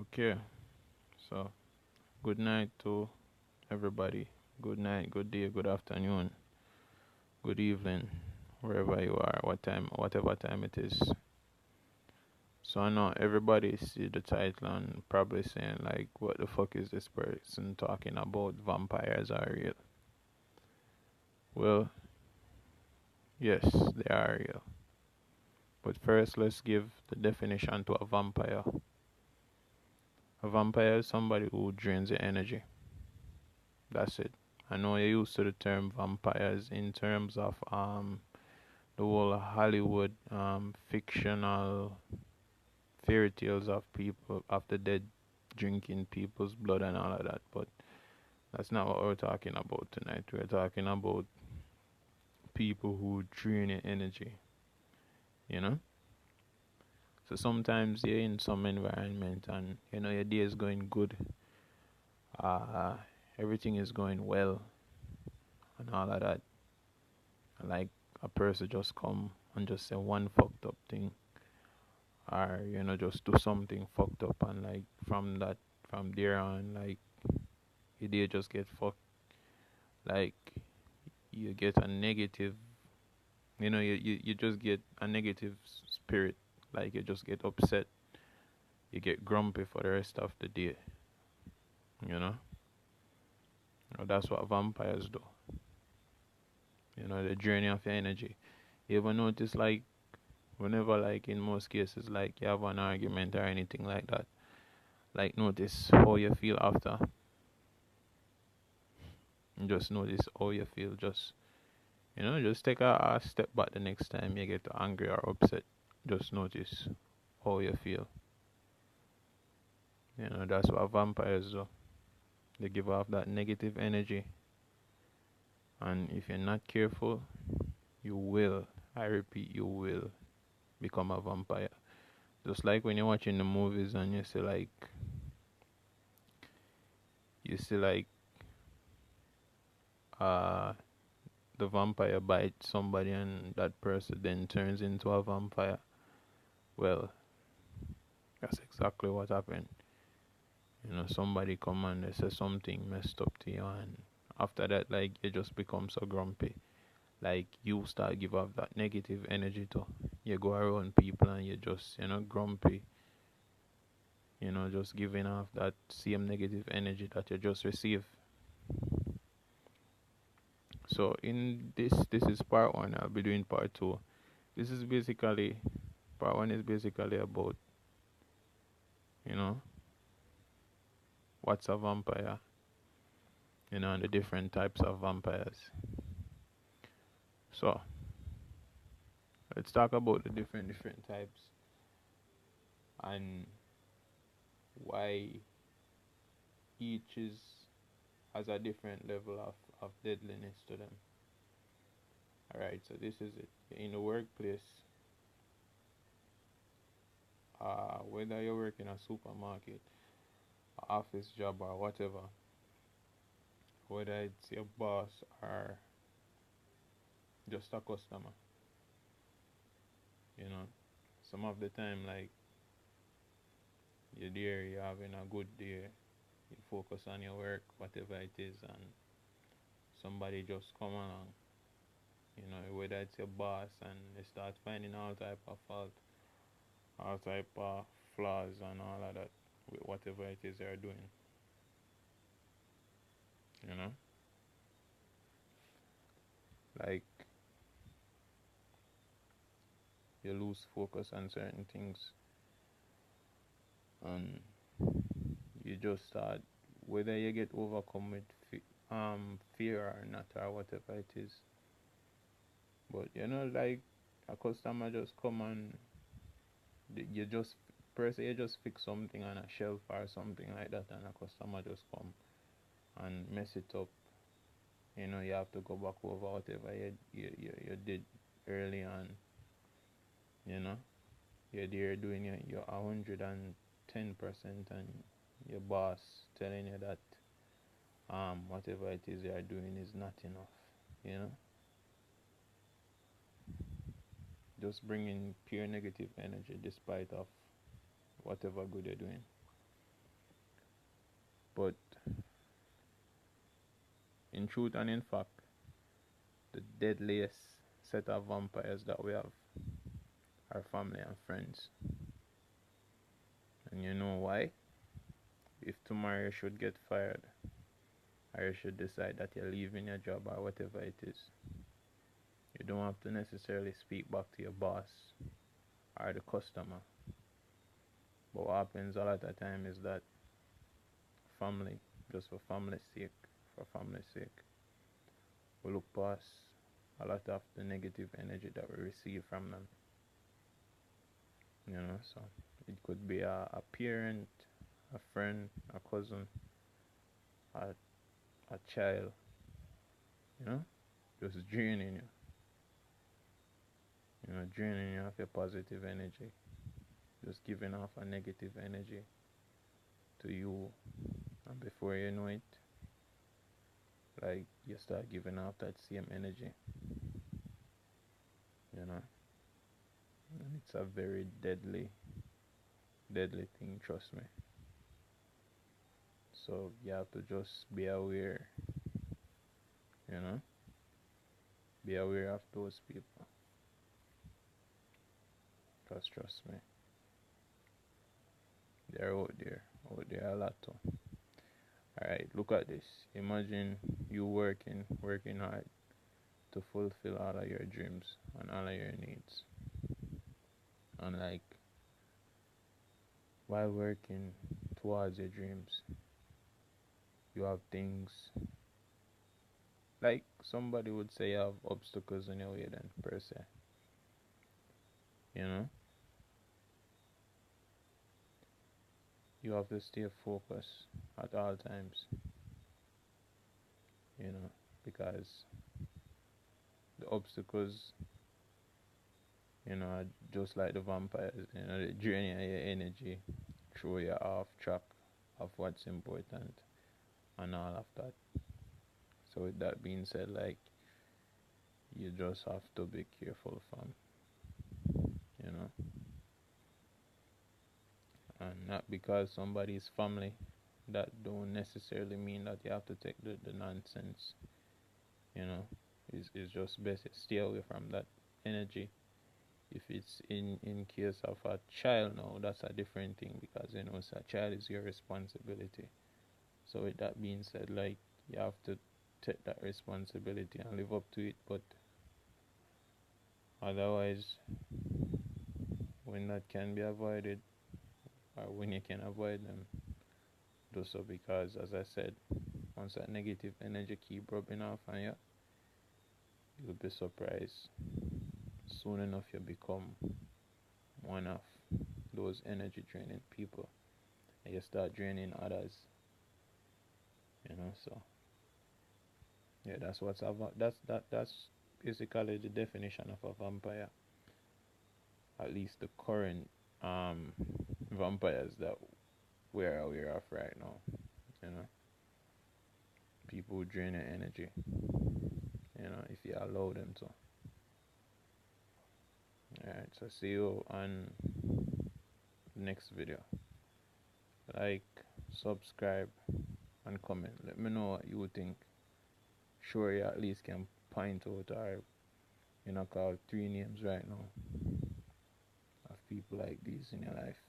Okay, so good night to everybody. Good night, good day, good afternoon, good evening, wherever you are, whatever time it is. So I know everybody see the title and probably saying like, what the fuck is this person talking about? Vampires are real. Well, yes, they are real. But first, let's give the definition to a vampire. A vampire is somebody who drains your energy. That's it. I know you're used to the term vampires in terms of the whole Hollywood fictional fairy tales of people of the dead drinking people's blood and all of that, but that's not what we're talking about tonight. We're talking about people who drain your energy, you know? So sometimes you're in some environment and your day is going good, uh everything is going well and all of that. And like a person just come and just say one fucked up thing or just do something fucked up and like from there on like your day just get fucked, like you get a negative, you just get a negative spirit, like you just get upset, you get grumpy for the rest of the day, you know. That's what vampires do. The journey of your energy. You ever notice like whenever like in most cases like you have an argument or anything like that, like notice how you feel after. Just notice how you feel. Just take a step back the next time you get angry or upset. Just notice how you feel. That's what vampires do. They give off that negative energy. And if you're not careful, you will, I repeat, you will become a vampire. Just like when you're watching the movies and you see like uh the vampire bites somebody and that person then turns into a vampire. Well, that's exactly what happened. Somebody come and they say something messed up to you, and after that, like you just become so grumpy. Like you start give off that negative energy too. You go around people and you just grumpy. Just giving off that same negative energy that you just receive. So in this is part one. I'll be doing part two. This is basically part one is basically about you know what's a vampire, and the different types of vampires. So let's talk about the different types and why each is has a different level of deadliness to them. Alright, so this is it. In the workplace, whether you work in a supermarket, office job or whatever, whether it's your boss or just a customer, you know, some of the time like you're there, you're having a good day, you focus on your work, whatever it is, and somebody just come along, whether it's your boss and they start finding all type of fault, all type of flaws and all of that with whatever it is they're doing, you know, like you lose focus on certain things and you just start, whether you get overcome with fear or not or whatever it is, but like a customer just come and you just person you just fix something on a shelf or something like that, and a customer just come and mess it up. You have to go back over whatever you did early on. You know, you're there doing your 110%, and your boss telling you that whatever it is you're doing is not enough. You know, just bringing pure negative energy despite of whatever good you're doing. But in truth and in fact, the deadliest set of vampires that we have are family and friends. And you know why? If tomorrow you should get fired, or you should decide that you're leaving your job or whatever it is, you don't have to necessarily speak back to your boss or the customer. But what happens a lot of time is that family, just for family's sake, we look past a lot of the negative energy that we receive from them. So it could be a parent, a friend, a cousin, a, a child, just draining draining you of your positive energy, just giving off a negative energy to you, and before you know it, like you start giving off that same energy, and it's a very deadly thing, trust me. So you have to just be aware, you know, be aware of those people, because trust me, they're out there a lot too. Alright, look at this. Imagine you working hard to fulfill all of your dreams and all of your needs. And like, while working towards your dreams, you have things like somebody would say you have obstacles in your way then per se. You know? You have to stay focused at all times. Because the obstacles, are just like the vampires, they drain your energy, throw you off track of what's important and all of that. So with that being said, like, you just have to be careful, fam. And not because somebody's family, that don't necessarily mean that you have to take the nonsense. It's just best to stay away from that energy. If it's in case of a child now, that's a different thing, because so a child is your responsibility. So with that being said, like, you have to take that responsibility and live up to it. But otherwise, when that can be avoided, or when you can avoid them, do so, because as I said, once that negative energy keep rubbing off on you, you'll be surprised. Soon enough you become one of those energy draining people, and you start draining others. So yeah, that's basically the definition of a vampire. At least the current vampires that we're aware of right now. People who drain your energy, if you allow them to. Alright, so see you on the next video. Like, subscribe, and comment. Let me know what you think. Sure, you at least can point out, or call 3 names right now of people like these in your life.